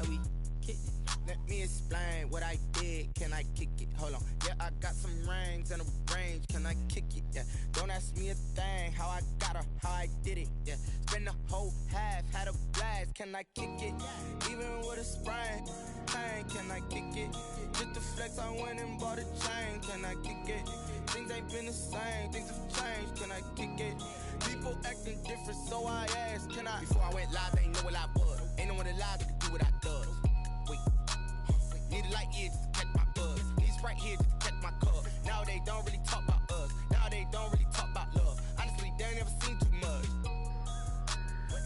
like we kick it. Let me explain what I did. Can I kick it? Hold on. Yeah, I got some rings and a range. Can I kick it? Yeah. Don't ask me a thing. How I got her, how I did it. Yeah. Spend the whole half, had a blast. Can I kick it? Even with a sprain, pain. Can I kick it? Just to flex, I went and bought a chain. Can I kick it? Things ain't been the same. Things have changed. Can I kick it? People acting different, so I asked. Can I? Before I went live, they ain't know what I was. Ain't no one alive that could do what I does. Wait. Need a light year just to catch my buzz. Need Sprite here just to catch my cup. Now they don't really talk about us. Now they don't really talk about love. Honestly, they ain't never seen too much.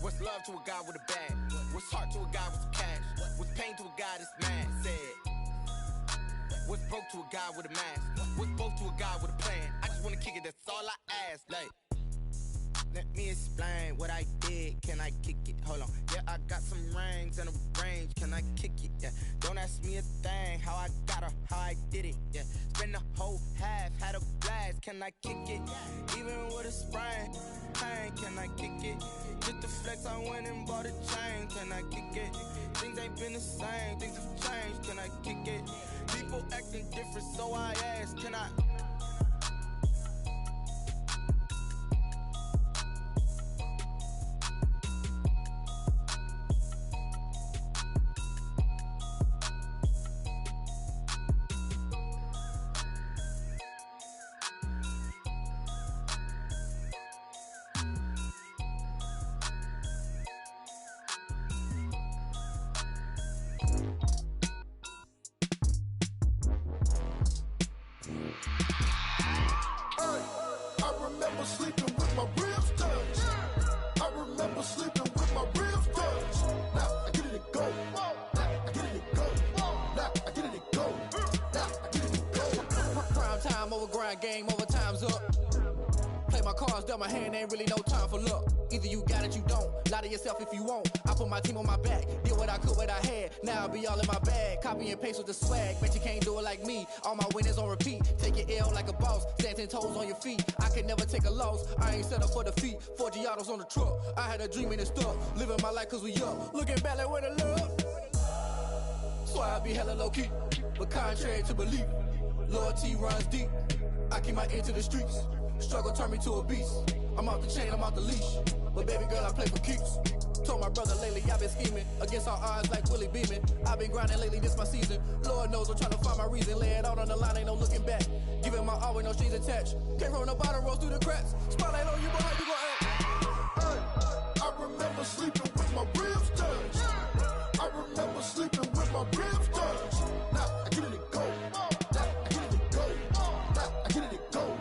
What's love to a guy with a bag? What's heart to a guy with some cash? What's pain to a guy that's mad? Said. What's broke to a guy with a mask? What's both to a guy with a plan? I just wanna kick it, that's all I ask. Like, let me explain what I did. Can I kick it? Hold on. Yeah, I got some rings and a range. Can I kick it? Yeah. Don't ask me a thing. How I got her, how I did it. Yeah. Spend the whole half, had a blast. Can I kick it? Even with a sprain, pain. Can I kick it? Just to flex, I went and bought a chain. Can I kick it? Things ain't been the same. Things have changed. Can I kick it? People acting different, so I asked. Can I? Sleeping with my ribs touched. I remember sleeping with my ribs touched. Now I get it and go. Now I get it and go. Now I get it and go. Now I get it and go. Prime time over grind game, over time's up. Play my cards, dealt my hand, ain't really no time for luck. Either you got it, you don't. Lie to yourself if you won't. I put my team on my back, did what I could, what I had. Now I'll be all in my bag. Copy and paste with the swag. Bet you can't do it like me. All my winners on repeat. Take your L like a boss. Stand 10 toes on your feet. I can never take a loss. I ain't set up for defeat. 4 Giados on the truck. I had a dream and it stuck. Living my life cause we up. Looking back like where the love. So I be hella low key. But contrary to belief, loyalty runs deep. I keep my ear to the streets. Struggle turned me to a beast. I'm off the chain, I'm off the leash. But baby girl, I play for keeps. Told my brother lately, I've been scheming. Against all odds like Willie Beeman. I've been grinding lately, this my season. Lord knows I'm trying to find my reason. Lay it out on the line, ain't no looking back. Giving my all with no strings attached. Came from the bottom, rose through the cracks. Spotlight on you, boy, how you gon' act? I remember sleeping with my ribs touched. I remember sleeping with my ribs touched. Now I get it and go. Now I get it and go. Now I get it and go.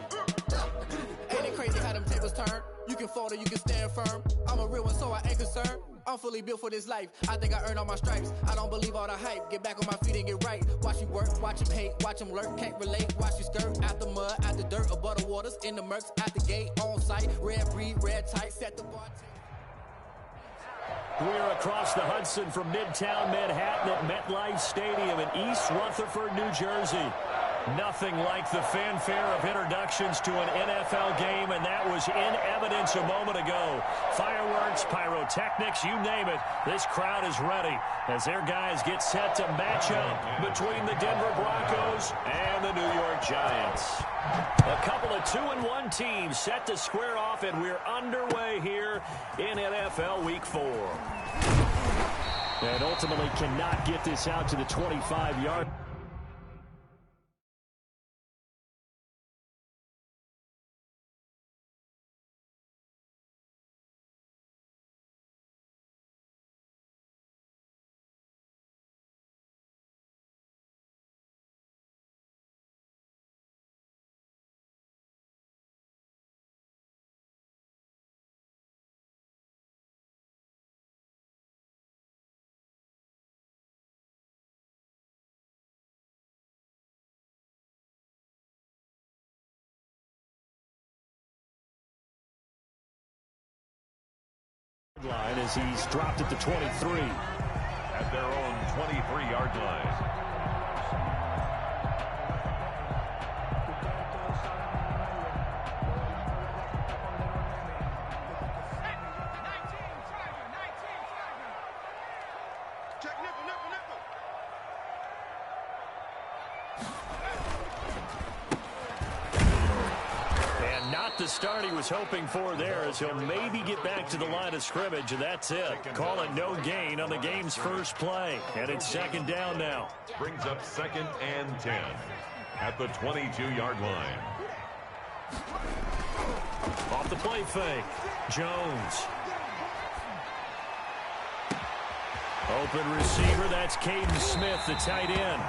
Now I get it and go. Ain't it crazy how them tables turn? You can fold or you can stand firm. I'm a real one, so I ain't concerned. I'm fully built for this life. I think I earned all my stripes. I don't believe all the hype. Get back on my feet and get right. Watch you work, watch him hate, watch him lurk. Can't relate, watch you skirt. Out the mud, out the dirt, above the waters, in the murks, out the gate, on site. Red breed, red tight, set the bar. We're across the Hudson from Midtown Manhattan at MetLife Stadium in East Rutherford, New Jersey. Nothing like the fanfare of introductions to an NFL game, and that was in evidence a moment ago. Fireworks, pyrotechnics, you name it. This crowd is ready as their guys get set to match up between the Denver Broncos and the New York Giants. A couple of 2-1 teams set to square off, and we're underway here in NFL Week 4. And ultimately cannot get this out to the 25-yard. Line as he's dropped at the 23. At their own 23-yard line. Technical And not the start he was hoping for there, as he'll maybe get back to the line of scrimmage, and that's it. Call it no gain on the game's first play. And it's second down now. Brings up 2nd and 10 at the 22-yard line. Off the play fake. Jones. Open receiver, that's Caden Smith, the tight end.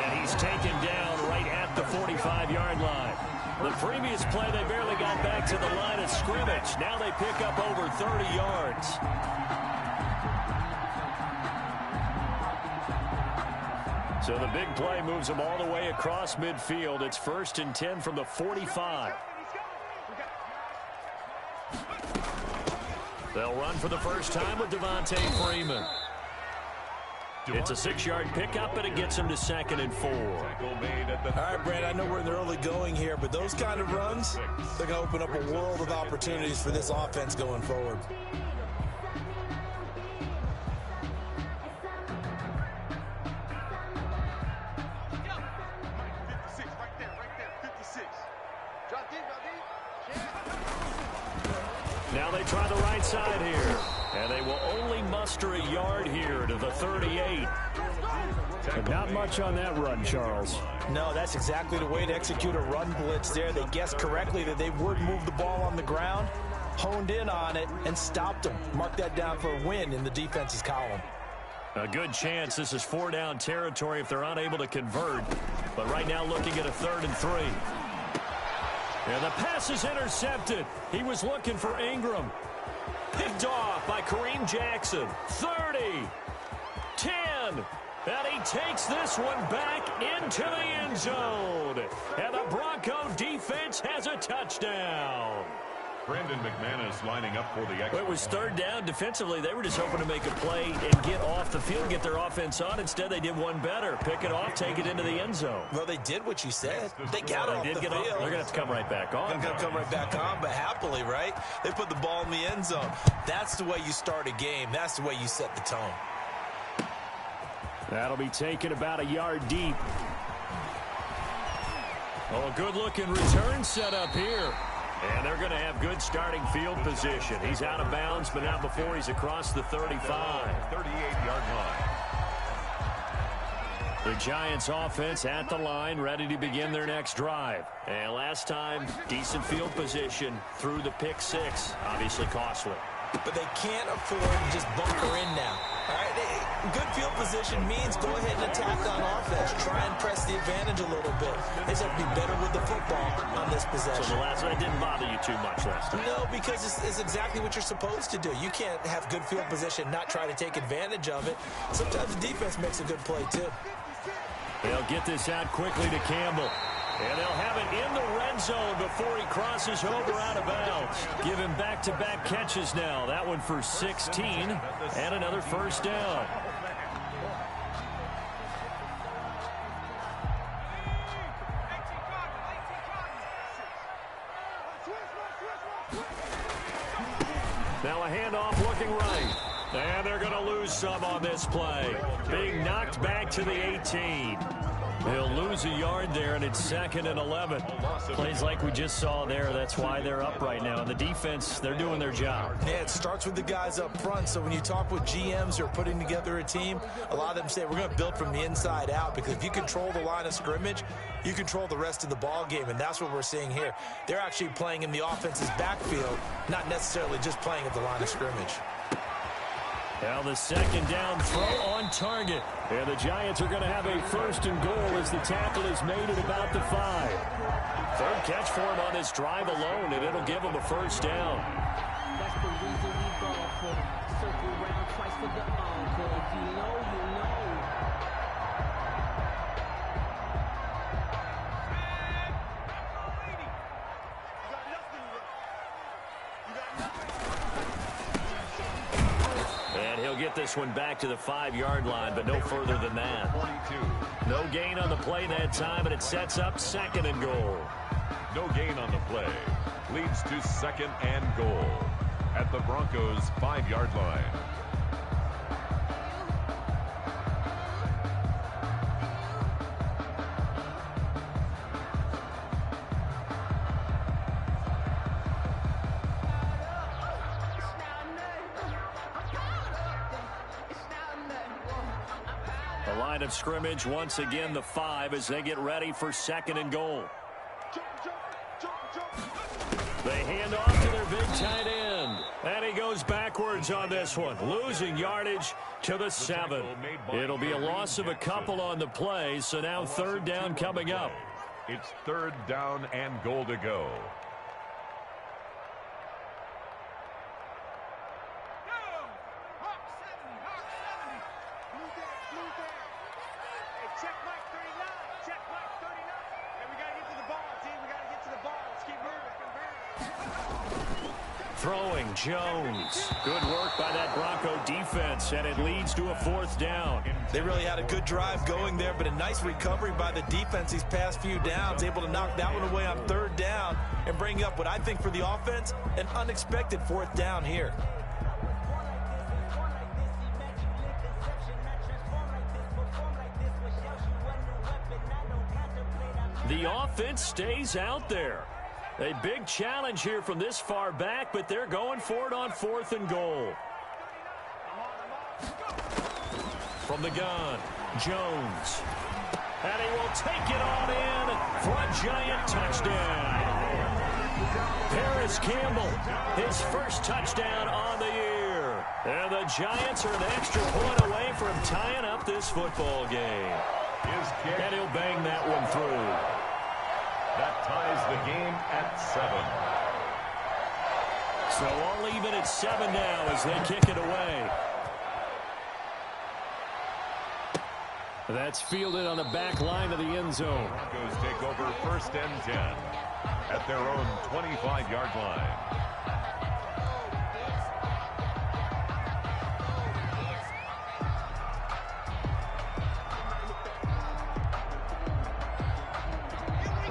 And he's taken down right at the 45-yard line. The previous play, they barely got back to the line of scrimmage. Now they pick up over 30 yards. So the big play moves them all the way across midfield. It's 1st and 10 from the 45. They'll run for the first time with Devontae Freeman. It's a 6-yard pickup, and it gets him to 2nd and 4. All right, Brad, I know we're in the early going here, but those kind of runs, they're going to open up a world of opportunities for this offense going forward. Now they try the right side here, and they will only muster a yard here to the 38. But not much on that run, Charles. No, that's exactly the way to execute a run blitz there. They guessed correctly that they would move the ball on the ground, honed in on it, and stopped them. Mark that down for a win in the defense's column. A good chance this is 4-down territory if they're unable to convert. But right now looking at a 3rd and 3. And the pass is intercepted. He was looking for Ingram. Picked off by Kareem Jackson. 30. 10. And he takes this one back into the end zone. And the Bronco defense has a touchdown. Brandon McManus lining up for the extra. It was 3rd down. Defensively, they were just hoping to make a play and get off the field, get their offense on. Instead, they did one better. Pick it off, take it into the end zone. Well, they did what you said. They got off the field. They're going to have to come right back on. They're going to come right back on, but happily, right? They put the ball in the end zone. That's the way you start a game. That's the way you set the tone. That'll be taken about a yard deep. Oh, a good-looking return set up here. And they're going to have good starting field position. He's out of bounds, but not before he's across the 35. 38-yard line. The Giants offense at the line, ready to begin their next drive. And last time, decent field position through the pick 6. Obviously costly. But they can't afford to just bunker in now. All right, good field position means go ahead and attack on offense. Try and press the advantage a little bit. They just have to be better with the football on this possession. So the last one didn't bother you too much last time? No, because it's exactly what you're supposed to do. You can't have good field position, not try to take advantage of it. Sometimes the defense makes a good play, too. They'll get this out quickly to Campbell. And they'll have it in the red zone before he crosses over out of bounds. Give him back-to-back catches now. That one for 16 and another 1st down. Now a handoff looking right. And they're going to lose some on this play. Being knocked back to the 18. He'll lose a yard there, and it's 2nd and 11. Plays like we just saw there. That's why they're up right now. And the defense, they're doing their job. Yeah, it starts with the guys up front. So when you talk with GMs who are putting together a team, a lot of them say we're going to build from the inside out, because if you control the line of scrimmage, you control the rest of the ball game, and that's what we're seeing here. They're actually playing in the offense's backfield, not necessarily just playing at the line of scrimmage. Now the 2nd down throw on target. And the Giants are going to have a 1st and goal as the tackle is made at about the 5. 3rd catch for him on this drive alone, and it'll give him a 1st down. That's the reason we ball for circle round twice for the encore. If you know, you know. And he'll get this one back to the 5-yard line, but no further than that. 22. No gain on the play that time, and it sets up 2nd and goal. No gain on the play. Leads to 2nd and goal at the Broncos' 5-yard line. The line of scrimmage, once again, the 5 as they get ready for 2nd and goal. They hand off to their big tight end. And he goes backwards on this one, losing yardage to the 7. It'll be a loss of a couple on the play, so now 3rd down coming up. It's 3rd down and goal to go. Throwing Jones. Good work by that Bronco defense, and it leads to a 4th down. They really had a good drive going there, but a nice recovery by the defense these past few downs, able to knock that one away on 3rd down and bring up what I think for the offense, an unexpected 4th down here. The offense stays out there. A big challenge here from this far back, but they're going for it on 4th and goal. From the gun, Jones. And he will take it on in for a Giant touchdown. Paris Campbell, his first touchdown on the year. And the Giants are an extra point away from tying up this football game. And he'll bang that one through. That ties the game at 7. So all even at 7 now as they kick it away. That's fielded on the back line of the end zone. Broncos take over 1st and 10 at their own 25-yard line.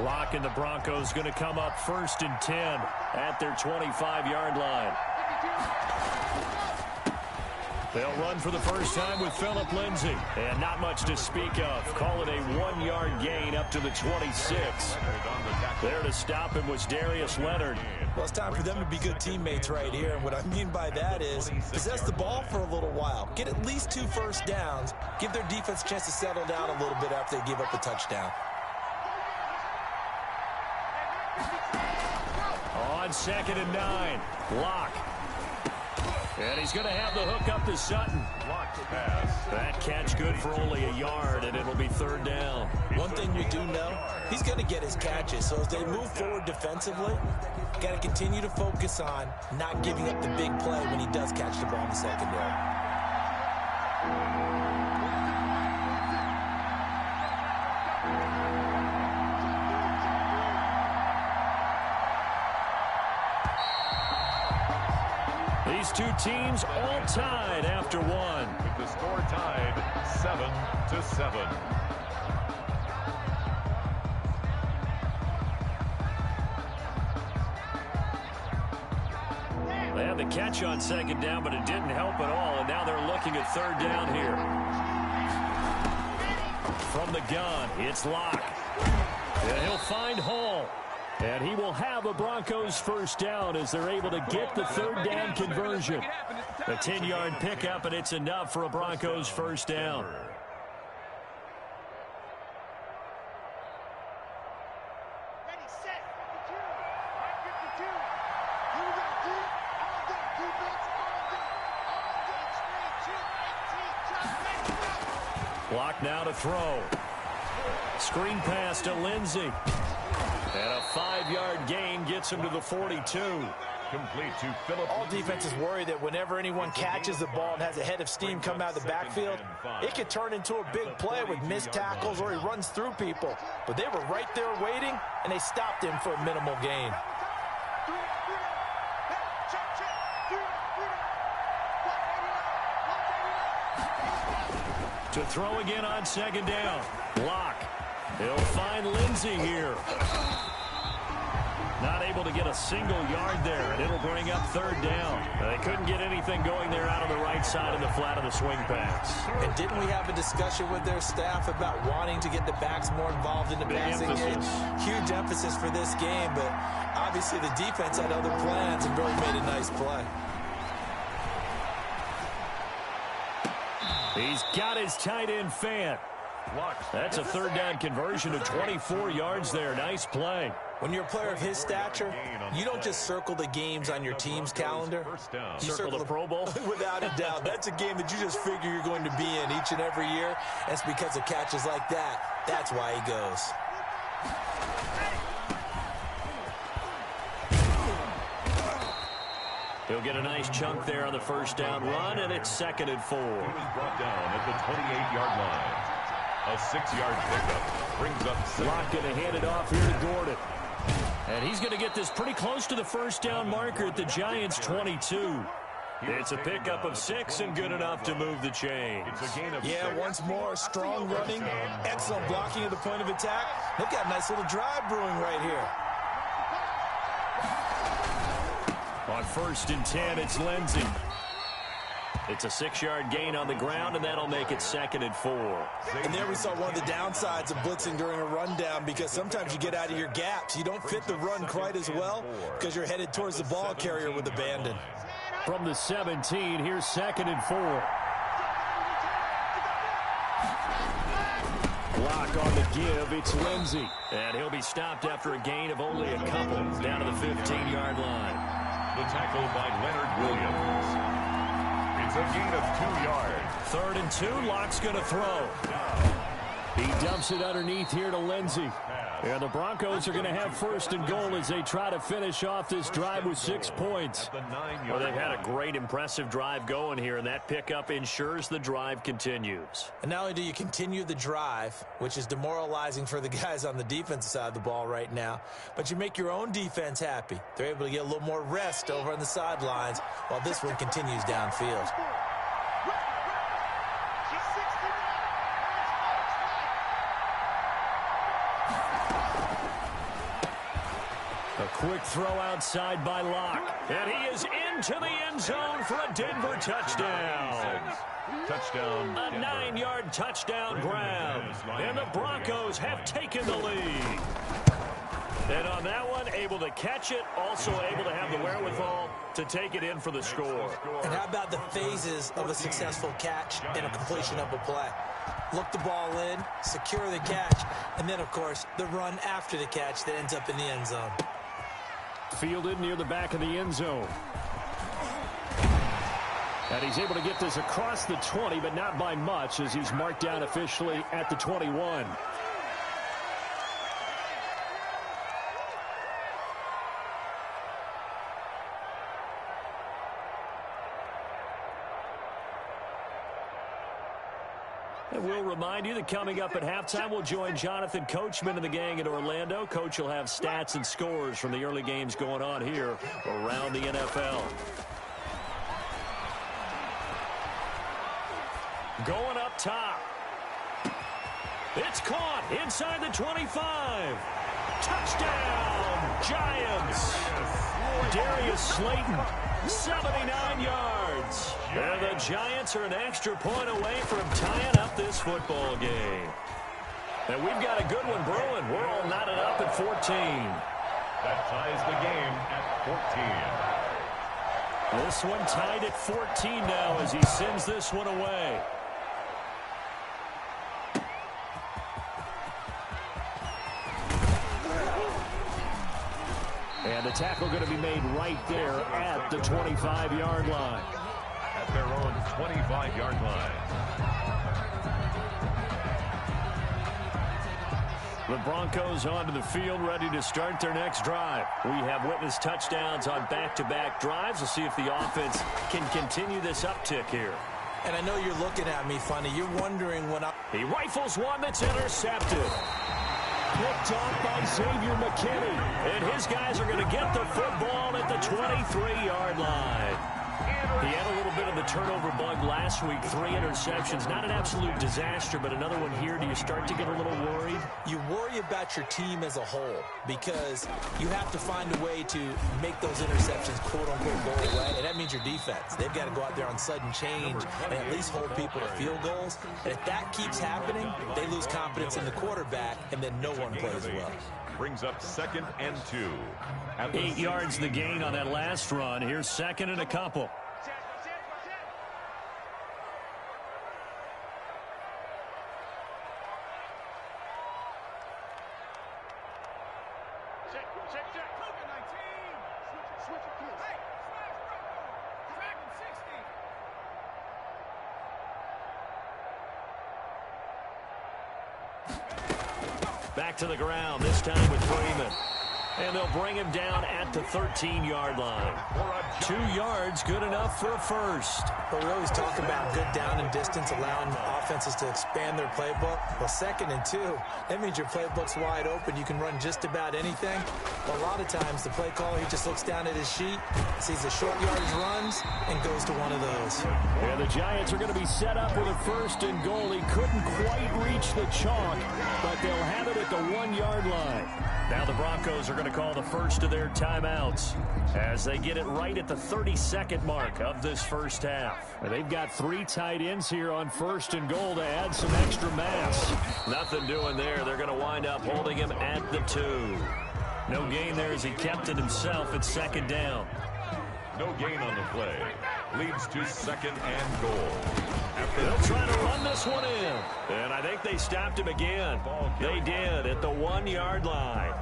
Lock and the Broncos going to come up 1st and 10 at their 25-yard line. They'll run for the first time with Phillip Lindsay. And not much to speak of. Call it a 1-yard gain up to the 26. There to stop him was Darius Leonard. Well, it's time for them to be good teammates right here. And what I mean by that is possess the ball for a little while. Get at least 2 first downs. Give their defense a chance to settle down a little bit after they give up a touchdown. On 2nd and 9, Lock. And he's going to have the hook up to Sutton. Lock's pass. That catch good for only a yard, and it'll be 3rd down. One thing we do know, he's going to get his catches. So as they move forward defensively, got to continue to focus on not giving up the big play when he does catch the ball in the secondary. These two teams all tied after 1. With the score tied 7-7. They had the catch on 2nd down, but it didn't help at all, and now they're looking at 3rd down here. From the gun, it's Lock. And he'll find Hall. And he will have a Broncos first down as they're able to get the 3rd down conversion. A 10-yard pickup, and it's enough for a Broncos first down. Block now to throw. Screen pass to Lindsay. And a 5-yard gain gets him to the 42. Complete to Phillip. All defenses worry that whenever anyone catches the ball and has a head of steam come out of the backfield, it could turn into a big play with missed tackles or he runs through people. But they were right there waiting, and they stopped him for a minimal gain. To throw again on 2nd down. Lock. He'll find Lindsay here. Not able to get a single yard there, and it'll bring up 3rd down. They couldn't get anything going there out on the right side of the flat of the swing pass. And didn't we have a discussion with their staff about wanting to get the backs more involved in the passing game? Huge emphasis for this game, but obviously the defense had other plans and really made a nice play. He's got his tight end fan. That's a third down conversion of 24 yards there. Nice play. When you're a player of his stature, you don't just circle the games on your team's calendar. You circle the Pro Bowl? Without a doubt. That's a game that you just figure you're going to be in each and every year. That's because of catches like that. That's why he goes. He'll get a nice chunk there on the first down run, and it's 2nd and 4. He was brought down at the 28-yard line. A 6-yard pickup brings up 7. Locke going to hand it off here to Gordon. And he's going to get this pretty close to the first down marker at the Giants' 22. It's a pickup of 6 and good enough to move the chains. Yeah, once more, strong running, excellent blocking at the point of attack. They've got a nice little drive brewing right here. On 1st and 10, it's Lindsey. It's a 6-yard gain on the ground, and that'll make it 2nd and 4. And there we saw one of the downsides of blitzing during a rundown, because sometimes you get out of your gaps. You don't fit the run quite as well because you're headed towards the ball carrier with abandon. From the 17, here's 2nd and 4. Locke on the give. It's Lindsey. And he'll be stopped after a gain of only a couple down to the 15-yard line. The tackle by Leonard Williams. It's a gain of 2 yards. 3rd and 2. Locke's going to throw. He dumps it underneath here to Lindsey. And the Broncos are going to have 1st and goal as they try to finish off this drive with 6 points. Well, they've had a great, impressive drive going here, and that pickup ensures the drive continues. And not only do you continue the drive, which is demoralizing for the guys on the defensive side of the ball right now, but you make your own defense happy. They're able to get a little more rest over on the sidelines while this one continues downfield. A quick throw outside by Locke. And he is into the end zone for a Denver touchdown. Touchdown. A 9-yard touchdown grab. And the Broncos have taken the lead. And on that one, able to catch it, also able to have the wherewithal to take it in for the score. And how about the phases of a successful catch and a completion of a play? Look the ball in, secure the catch, and then, of course, the run after the catch that ends up in the end zone. Fielded near the back of the end zone. And he's able to get this across the 20, but not by much, as he's marked down officially at the 21. And we'll remind you that coming up at halftime, we'll join Jonathan Coachman and the gang in Orlando. Coach will have stats and scores from the early games going on here around the NFL. Going up top. It's caught inside the 25. Touchdown, Giants. Darius Slayton, 79 yards. And the Giants are an extra point away from tying up this football game. And we've got a good one brewing. We're all knotted up at 14. That ties the game at 14. This one tied at 14 now as he sends this one away. And the tackle going to be made right there at the 25-yard line. At their own 25-yard line. The Broncos onto the field, ready to start their next drive. We have witnessed touchdowns on back-to-back drives. We'll see if the offense can continue this uptick here. And I know you're looking at me funny. You're wondering when He rifles one that's intercepted. Picked off by Xavier McKinney. And his guys are going to get the football at the 23-yard line. He had a little bit of the turnover bug last week. 3 interceptions. Not an absolute disaster, but another one here. Do you start to get a little worried? You worry about your team as a whole because you have to find a way to make those interceptions, quote-unquote, go away. And that means your defense. They've got to go out there on sudden change and at least hold people to field goals. And if that keeps happening, they lose confidence in the quarterback, and then no one plays well. Brings up 2nd and 2. 8 yards the gain on that last run. Here's 2nd and a couple. Back to the ground, this time with Freeman. And they'll bring him down at the 13-yard line. 2 yards, good enough for a first. But we always talk about good down and distance, allowing offenses to expand their playbook. Well, 2nd and 2, that means your playbook's wide open. You can run just about anything. But a lot of times, the play caller, he just looks down at his sheet, sees the short yardage runs, and goes to one of those. Yeah, the Giants are going to be set up with a 1st and goal. He couldn't quite reach the chalk, but they'll have it at the 1-yard line. Now the Broncos are going to call the first of their timeouts as they get it right at the 32nd mark of this first half. They've got 3 tight ends here on 1st and goal to add some extra mass. Nothing doing there. They're going to wind up holding him at the 2. No gain there as he kept it himself at 2nd down. No gain on the play. Leads to 2nd and goal. They'll try to run this one in. And I think they stopped him again. They did at the 1-yard line.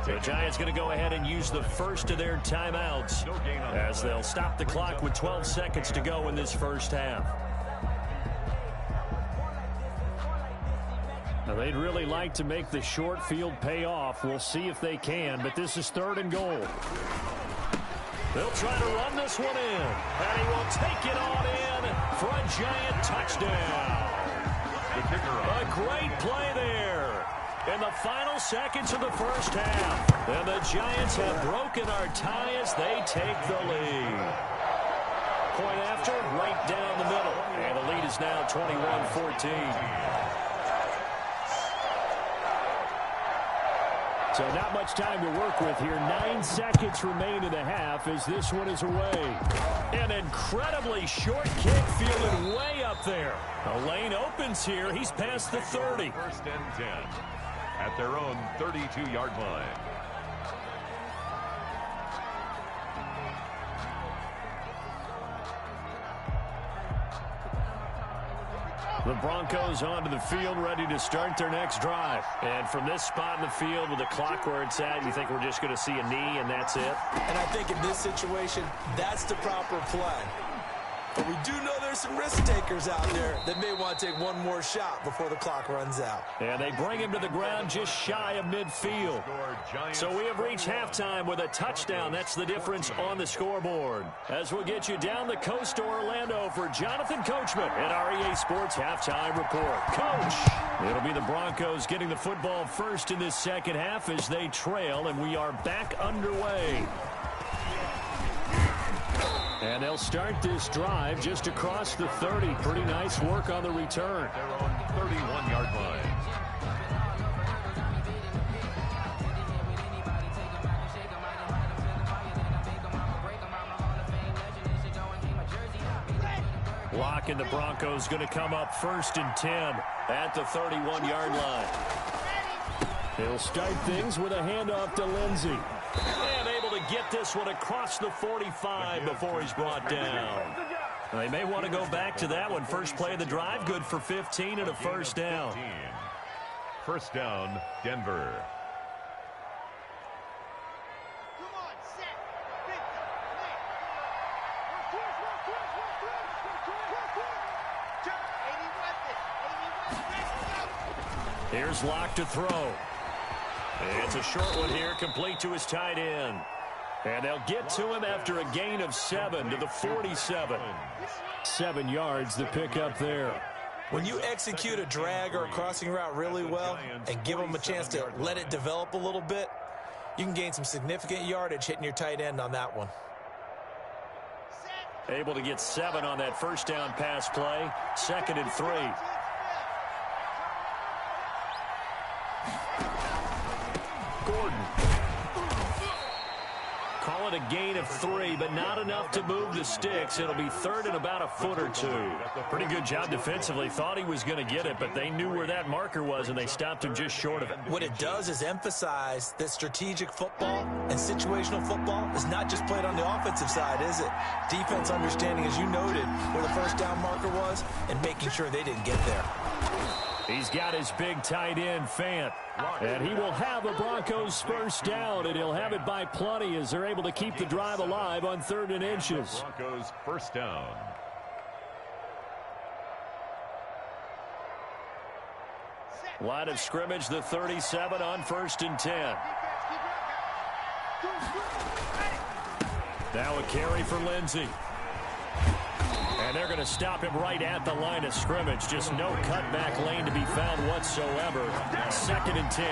The Giants going to go ahead and use the first of their timeouts as they'll stop the clock with 12 seconds to go in this first half. Now, they'd really like to make the short field pay off. We'll see if they can, but this is 3rd and goal. They'll try to run this one in, and he will take it on in for a Giant touchdown. A great play there in the final seconds of the first half. And the Giants have broken our tie as they take the lead. Point after, right down the middle. And the lead is now 21-14. So not much time to work with here. 9 seconds remain in the half as this one is away. An incredibly short kick fielded way up there. The lane opens here. He's past the 30. 1st and 10 at their own 32-yard line. The Broncos onto the field, ready to start their next drive. And from this spot in the field with the clock where it's at, you think we're just going to see a knee and that's it? And I think in this situation, that's the proper play. But we do know there's some risk takers out there that may want to take one more shot before the clock runs out. And they bring him to the ground just shy of midfield. So we have reached halftime with a touchdown. That's the difference on the scoreboard. As we'll get you down the coast to Orlando for Jonathan Coachman at our EA Sports Halftime Report. Coach! It'll be the Broncos getting the football first in this second half as they trail, and we are back underway. And they'll start this drive just across the 30. Pretty nice work on the return. Their own 31-yard line. Lock and the Broncos going to come up 1st and 10 at the 31-yard line. He'll start things with a handoff to Lindsey. And able to get this one across the 45 before he's brought down. They may want to go back to that one. First play of the drive, good for 15 and a first down. 1st down, Denver. Here's Locke to throw. It's a short one here, complete to his tight end. And they'll get to him after a gain of 7 to the 47. 7 yards to pick up there. When you execute a drag or a crossing route really well and give them a chance to let it develop a little bit, you can gain some significant yardage hitting your tight end on that one. Able to get 7 on that first down pass play. 2nd and 3. Gordon. Call it a gain of 3, but not enough to move the sticks. It'll be 3rd and about a foot or 2. Pretty good job defensively. Thought he was going to get it, but they knew where that marker was, and they stopped him just short of it. What it does is emphasize that strategic football and situational football is not just played on the offensive side, is it? Defense understanding, as you noted, where the first down marker was and making sure they didn't get there. He's got his big tight end, Fant. And he will have a Broncos first down, and he'll have it by plenty as they're able to keep the drive alive on 3rd and inches. Broncos first down. Line of scrimmage, the 37 on 1st and 10. Now a carry for Lindsey. And they're going to stop him right at the line of scrimmage. Just no cutback lane to be found whatsoever. 2nd and 10.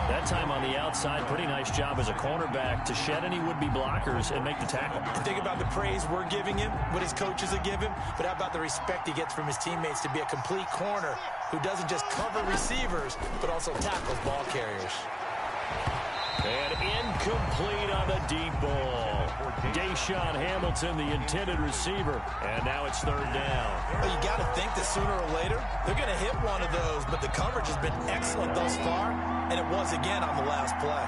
That time on the outside, pretty nice job as a cornerback to shed any would-be blockers and make the tackle. Think about the praise we're giving him, what his coaches are giving, but how about the respect he gets from his teammates to be a complete corner who doesn't just cover receivers, but also tackles ball carriers. And incomplete on the deep ball. Deshaun Hamilton, the intended receiver. And now it's 3rd down. Well, you got to think that sooner or later, they're going to hit one of those, but the coverage has been excellent thus far, and it was again on the last play.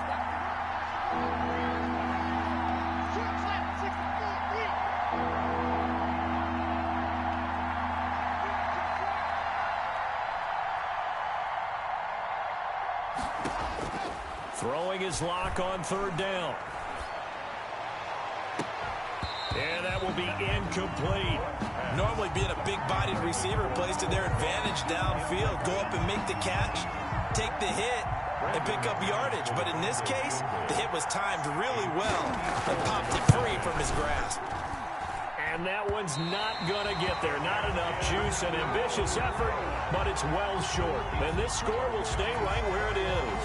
Throwing his lock on 3rd down. And that will be incomplete. Normally being a big-bodied receiver plays to their advantage downfield. Go up and make the catch, take the hit, and pick up yardage. But in this case, the hit was timed really well and popped it free from his grasp. And that one's not going to get there. Not enough juice, an ambitious effort, but it's well short. And this score will stay right where it is.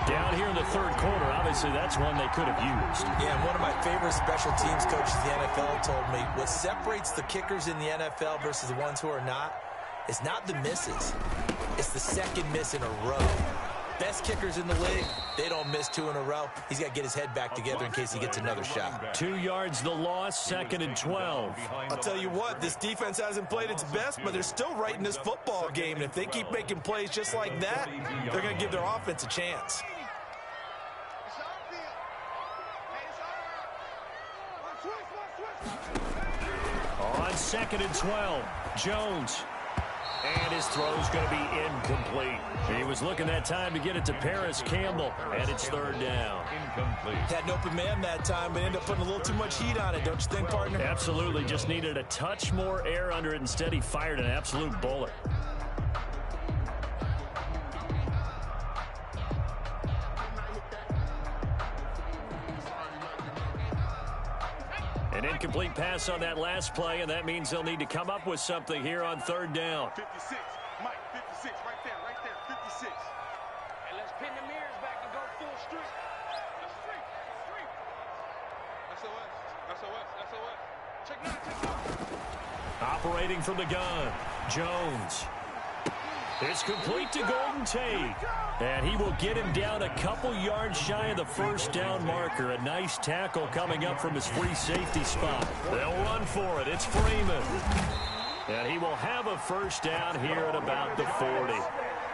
Down here in the 3rd quarter, obviously that's one they could have used. Yeah, and one of my favorite special teams coaches in the NFL told me what separates the kickers in the NFL versus the ones who are not is not the misses. It's the 2nd miss in a row. Best kickers in the league, they don't miss 2 in a row. He's got to get his head back together in case he gets another shot. 2 yards the loss, 2nd and 12. I'll tell you what, this defense hasn't played its best, but they're still right in this football game. And if they keep making plays just like that, they're going to give their offense a chance. On 2nd and 12, Jones. And his throw's going to be incomplete. He was looking that time to get it to Paris Campbell, and it's 3rd down. Incomplete. Had an open man that time, but ended up putting a little too much heat on it, don't you think, partner? Absolutely. Just needed a touch more air under it. Instead, he fired an absolute bullet. An incomplete pass on that last play, and that means they'll need to come up with something here on 3rd down. 56, Mike, 56, right there, 56. And let's pin the mirrors back and go full street. That's street. SOS. Check 9. Operating from the gun, Jones. It's complete to Golden Tate. And he will get him down a couple yards shy of the 1st down marker. A nice tackle coming up from his free safety spot. They'll run for it. It's Freeman. And he will have a 1st down here at about the 40.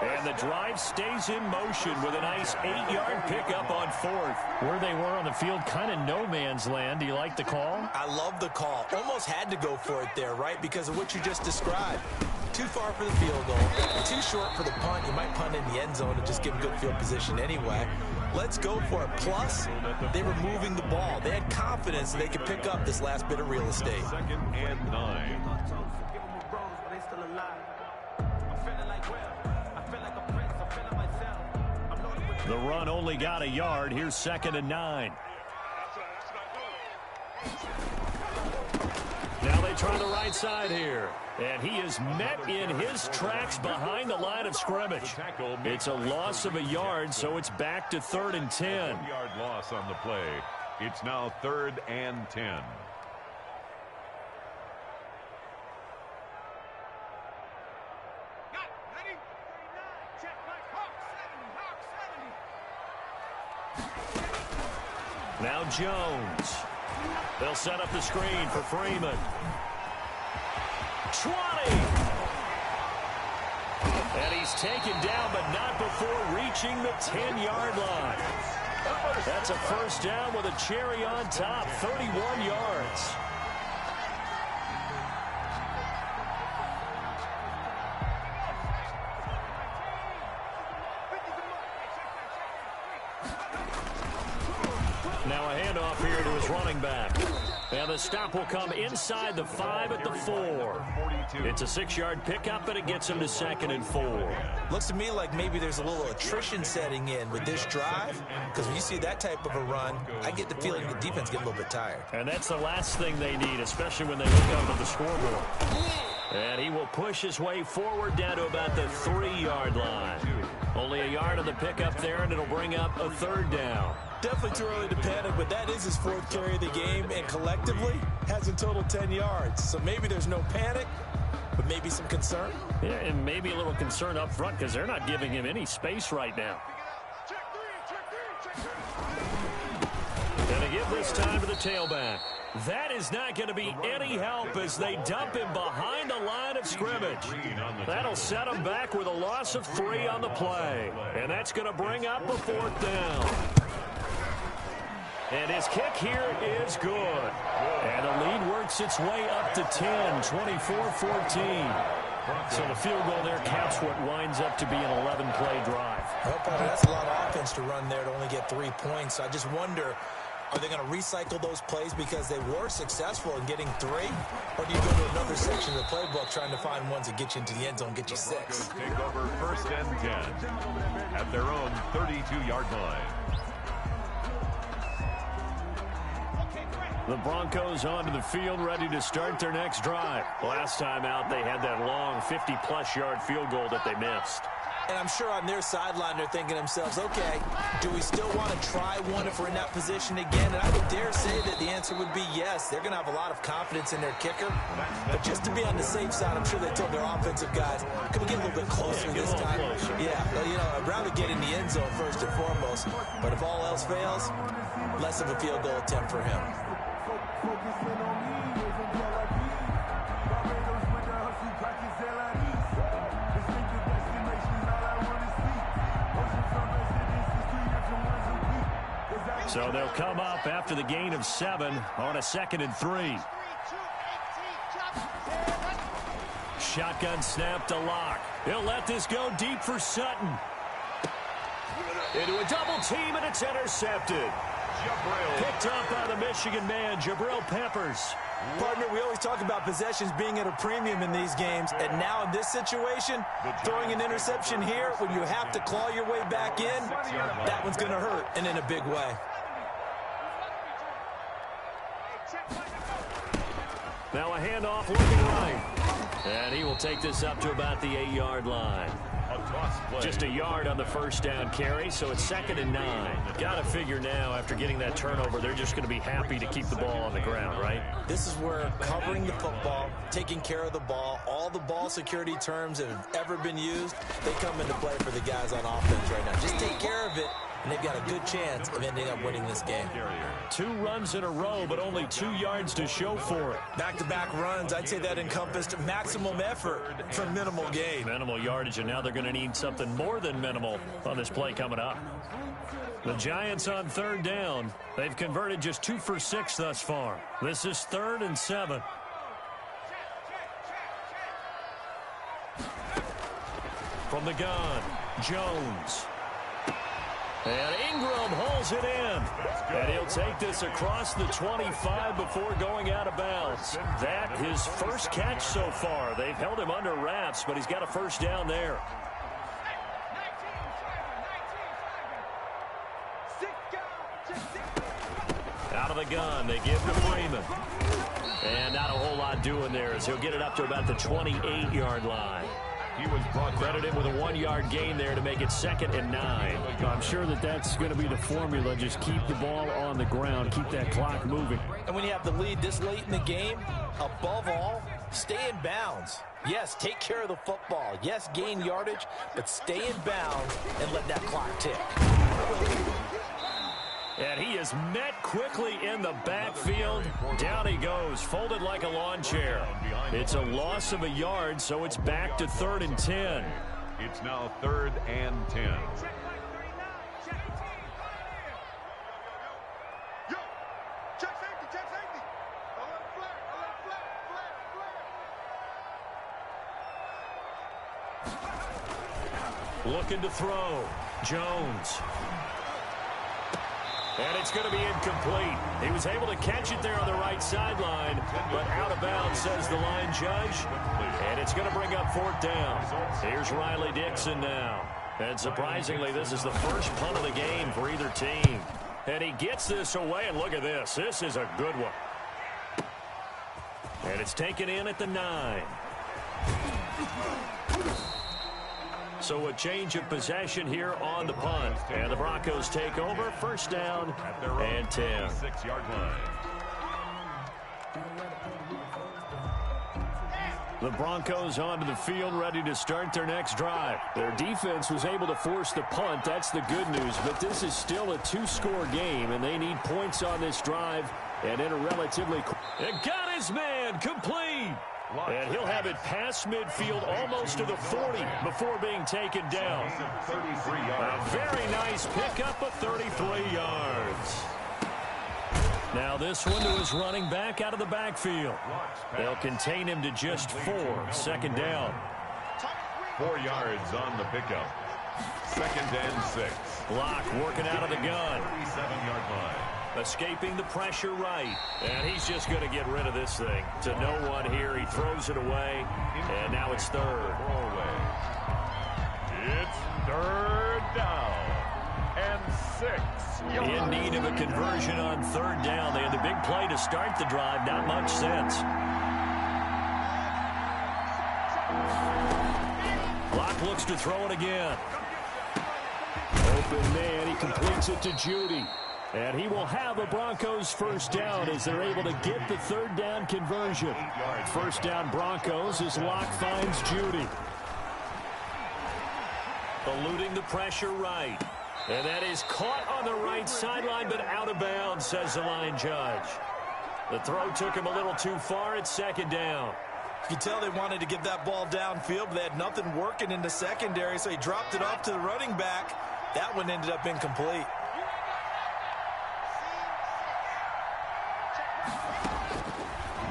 And the drive stays in motion with a nice 8-yard pickup on 4th. Where they were on the field, kind of no man's land. Do you like the call? I love the call. Almost had to go for it there, right? Because of what you just described. Too far for the field goal, too short for the punt. You might punt in the end zone and just give them good field position anyway. Let's go for it. Plus, they were moving the ball. They had confidence that they could pick up this last bit of real estate. 2nd and 9. The run only got a yard. Here's 2nd and 9. Now they try the right side here. And he is met in his tracks behind the line of scrimmage. It's a loss of a yard, so it's back to 3rd and 10. 1-yard loss on the play. It's now 3rd and 10. Now Jones. They'll set up the screen for Freeman. 20. And he's taken down, but not before reaching the 10-yard line. That's a 1st down with a cherry on top, 31 yards. handoff here to his running back. And the stop will come inside the 5 at the 4. It's a 6-yard pickup, and it gets him to 2nd and 4. Looks to me like maybe there's a little attrition setting in with this drive, because when you see that type of a run, I get the feeling the defense get a little bit tired. And that's the last thing they need, especially when they look up at the scoreboard. And he will push his way forward down to about the 3-yard line. Only a yard on the pickup there, and it'll bring up a 3rd down. Definitely too early to panic, but that is his 4th carry of the game, and collectively has in total 10 yards. So maybe there's no panic, but maybe some concern. Yeah, and maybe a little concern up front because they're not giving him any space right now. Going to give this time to the tailback. That is not going to be any help as they dump him behind the line of scrimmage. That'll set him back with a loss of 3 on the play. And that's going to bring up a 4th down. And his kick here is good. And the lead works its way up to 10, 24-14. So the field goal there caps what winds up to be an 11-play drive. Well, Potter, that's a lot of offense to run there to only get 3 points. I just wonder, are they going to recycle those plays because they were successful in getting 3? Or do you go to another section of the playbook trying to find ones that get you into the end zone, get you 6? Take over 1st and 10 at their own 32-yard line. The Broncos onto the field, ready to start their next drive. Last time out, they had that long 50-plus yard field goal that they missed. And I'm sure on their sideline, they're thinking to themselves, okay, do we still want to try one if we're in that position again? And I would dare say that the answer would be yes. They're going to have a lot of confidence in their kicker. But just to be on the safe side, I'm sure they told their offensive guys, can we get a little bit closer this time? Yeah, well, you know, I'd rather get in the end zone first and foremost. But if all else fails, less of a field goal attempt for him. So they'll come up after the gain of 7 on a 2nd and 3. Shotgun snap to Locke. He'll let this go deep for Sutton. Into a double team, and it's intercepted. Picked up by the Michigan man, Jabril Peppers. Partner, we always talk about possessions being at a premium in these games, and now in this situation, throwing an interception here when you have to claw your way back in, that one's going to hurt, and in a big way. Now a handoff looking right. And he will take this up to about the 8-yard line. Just a yard on the 1st down carry, so it's 2nd and 9. Got to figure now, after getting that turnover, they're just going to be happy to keep the ball on the ground, right? This is where covering the football, taking care of the ball, all the ball security terms that have ever been used, they come into play for the guys on offense right now. Just take care of it, and they've got a good chance of ending up winning this game. 2 runs in a row, but only 2 yards to show for it. Back-to-back runs, I'd say that encompassed maximum effort for minimal gain. Minimal yardage, and now they're going to need something more than minimal on this play coming up. The Giants on 3rd down. They've converted just 2 for 6 thus far. This is 3rd and 7. From the gun, Jones. And Ingram holds it in. And he'll take this across the 25 before going out of bounds. That his first catch so far. They've held him under wraps, but he's got a 1st down there. Out of the gun, they give to Freeman. And not a whole lot doing there as he'll get it up to about the 28-yard line. He was credited with a 1-yard gain there to make it 2nd and 9. I'm sure that that's going to be the formula. Just keep the ball on the ground. Keep that clock moving. And when you have the lead this late in the game, above all, stay in bounds. Yes, take care of the football. Yes, gain yardage, but stay in bounds and let that clock tick. And he is met quickly in the backfield. Down he goes, folded like a lawn chair. It's a loss of a yard, so it's back to 3rd and 10. It's now 3rd and 10. Looking to throw. Jones. And it's going to be incomplete. He was able to catch it there on the right sideline, but out of bounds, says the line judge. And it's going to bring up 4th down. Here's Riley Dixon now. And surprisingly, this is the first punt of the game for either team. And he gets this away, and look at this. This is a good one. And it's taken in at the 9. So a change of possession here on the punt. And the Broncos take over. 1st down and 10. 6-yard line. The Broncos onto the field, ready to start their next drive. Their defense was able to force the punt. That's the good news. But this is still a 2-score game, and they need points on this drive. And in a relatively... It got his man complete. And he'll have it past midfield almost to the 40 before being taken down. A very nice pickup of 33 yards. Now this one to his running back out of the backfield. They'll contain him to just 4. 2nd down. 4 yards on the pickup. 2nd and 6. Block working out of the gun. 37-yard line. Escaping the pressure right. And he's just going to get rid of this thing. To no one here. He throws it away. And now it's 3rd. It's 3rd down and 6. In need of a conversion on 3rd down. They had the big play to start the drive. Not much sense. Block looks to throw it again. Open man. He completes it to Judy. And he will have a Broncos 1st down as they're able to get the 3rd down conversion. 1st down Broncos as Locke finds Judy. Eluding the pressure right. And that is caught on the right sideline, but out of bounds, says the line judge. The throw took him a little too far. It's 2nd down. You can tell they wanted to get that ball downfield, but they had nothing working in the secondary, so he dropped it off to the running back. That one ended up incomplete.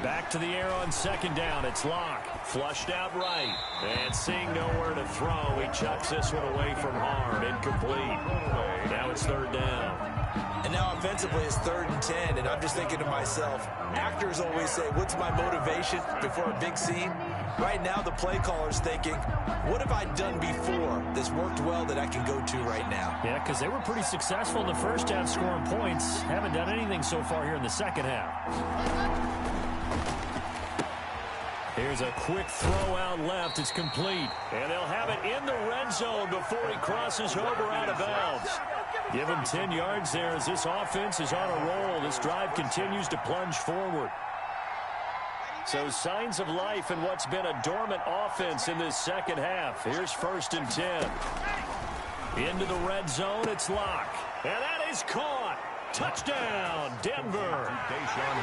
Back to the air on 2nd down. It's Locke. Flushed out right. And seeing nowhere to throw, he chucks this one away from harm. Incomplete. Now it's 3rd down. And now offensively it's 3rd and 10, and I'm just thinking to myself, actors always say, what's my motivation before a big scene? Right now the play caller's thinking, what have I done before that's worked well that I can go to right now? Yeah, because they were pretty successful in the 1st half scoring points. Haven't done anything so far here in the 2nd half. Here's a quick throw out left. It's complete. And they'll have it in the red zone before he crosses over out of bounds. Give him 10 yards there as this offense is on a roll. This drive continues to plunge forward. So signs of life in what's been a dormant offense in this 2nd half. Here's 1st and 10. Into the red zone, it's Locke. And that is caught. Touchdown, Denver.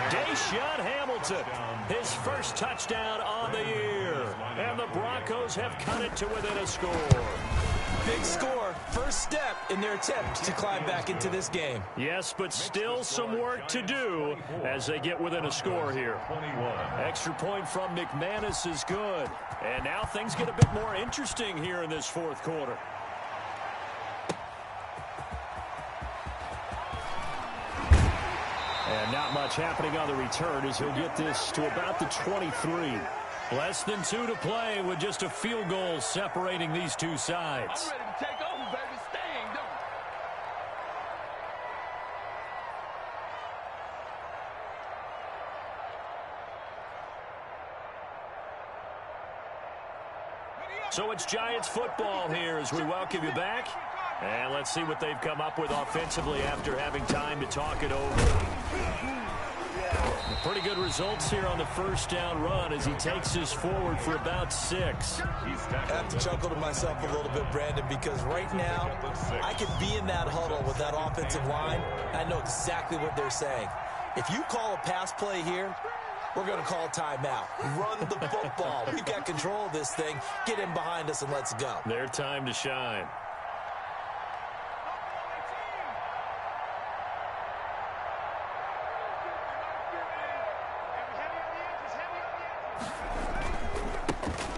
Deshaun Hamilton, his 1st touchdown on the year. And the Broncos have cut it to within a score. Big score, 1st step in their attempt to climb back into this game. Yes, but still some work to do as they get within a score here. Extra point from McManus is good. And now things get a bit more interesting here in this 4th quarter. And not much happening on the return as he'll get this to about the 23. Less than 2 to play with just a field goal separating these two sides. I'm ready to take over, baby. Staying, don't. So it's Giants football here as we welcome you back. And let's see what they've come up with offensively after having time to talk it over. Pretty good results here on the 1st down run as he takes this forward for about 6. I have to chuckle to myself a little bit, Brandon, because right now I could be in that huddle with that offensive line. I know exactly what they're saying. If you call a pass play here, we're going to call timeout. Run the football. We've got control of this thing. Get in behind us and let's go. Their time to shine.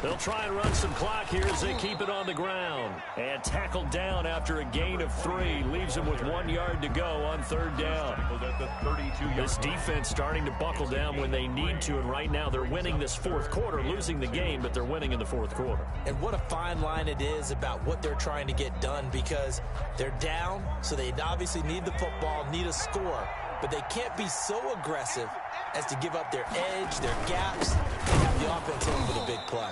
They'll try and run some clock here as they keep it on the ground. And tackled down after a gain of 3. Leaves them with 1 yard to go on 3rd down. This defense starting to buckle down when they need to, and right now they're winning this 4th quarter, losing the game, but they're winning in the 4th quarter. And what a fine line it is about what they're trying to get done, because they're down, so they obviously need the football, need a score, but they can't be so aggressive as to give up their edge, their gaps, and have the offense in with a big play.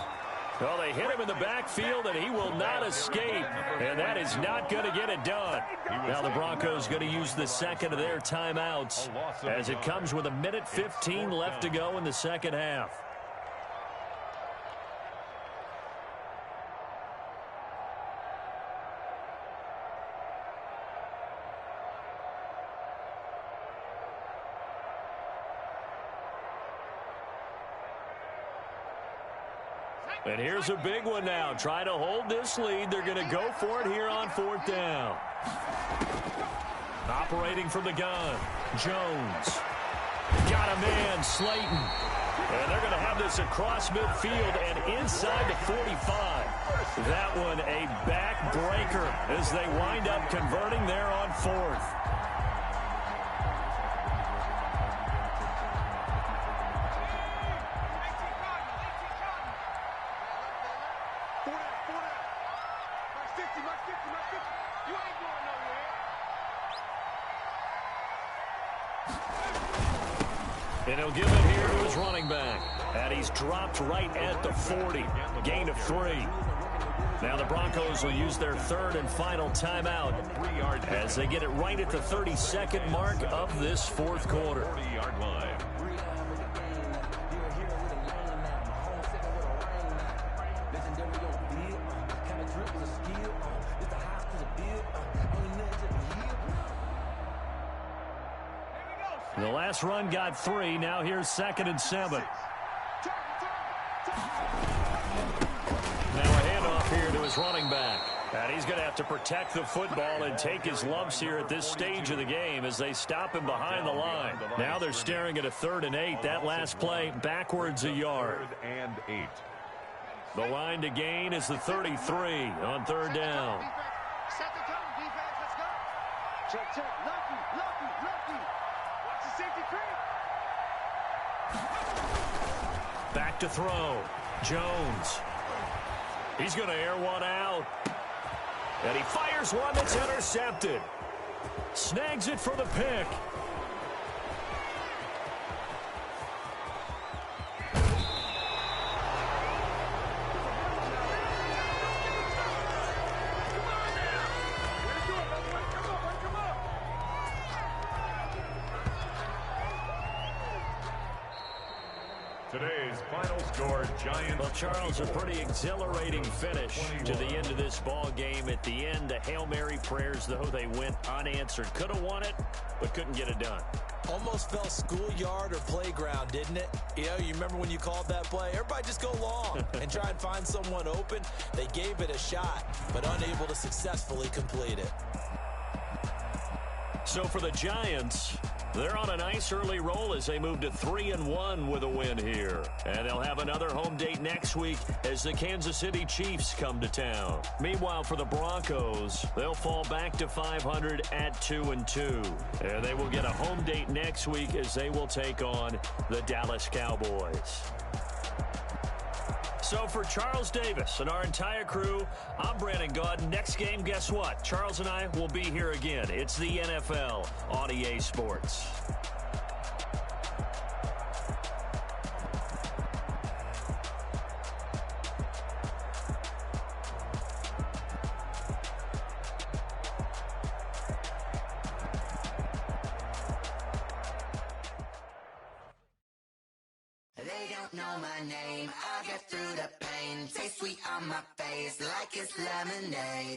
Well, they hit him in the backfield, and he will not escape, and that is not going to get it done. Now the Broncos going to use the second of their timeouts as it comes with 1:15 left to go in the second half. And here's a big one now. Try to hold this lead. They're going to go for it here on 4th down. Operating from the gun, Jones. Got a man, Slayton. And they're going to have this across midfield and inside the 45. That one a backbreaker as they wind up converting there on 4th. And he'll give it here to his running back. And he's dropped right at the 40. Gain of 3. Now the Broncos will use their 3rd and final timeout as they get it right at the 32nd mark of this 4th quarter. 40-yard line. The last run got 3. Now here's 2nd and 7. Now a handoff here to his running back. And he's going to have to protect the football and take his lumps here at this stage of the game as they stop him behind the line. Now they're staring at a 3rd and 8. That last play backwards a yard. 3rd and 8. The line to gain is the 33 on 3rd down. Set the tone, defense. Let's go. Check, check. Lucky. Watch the safety creep. Back to throw. Jones. He's going to air one out. And he fires one that's intercepted. Snags it for the pick. Today's final score, Giants. Well, Charles, a pretty exhilarating finish to the end of this ball game. At the end, the Hail Mary prayers, though, they went unanswered. Could have won it, but couldn't get it done. Almost felt schoolyard or playground, didn't it? You know, you remember when you called that play? Everybody just go long and try and find someone open. They gave it a shot, but unable to successfully complete it. So for the Giants, they're on a nice early roll as they move to 3-1 with a win here. And they'll have another home date next week as the Kansas City Chiefs come to town. Meanwhile, for the Broncos, they'll fall back to 500 at 2-2. And they will get a home date next week as they will take on the Dallas Cowboys. So for Charles Davis and our entire crew, I'm Brandon Gaudin. Next game, guess what? Charles and I will be here again. It's the NFL on EA Sports. They don't know my name. I get through the pain. Taste sweet on my face like it's lemonade.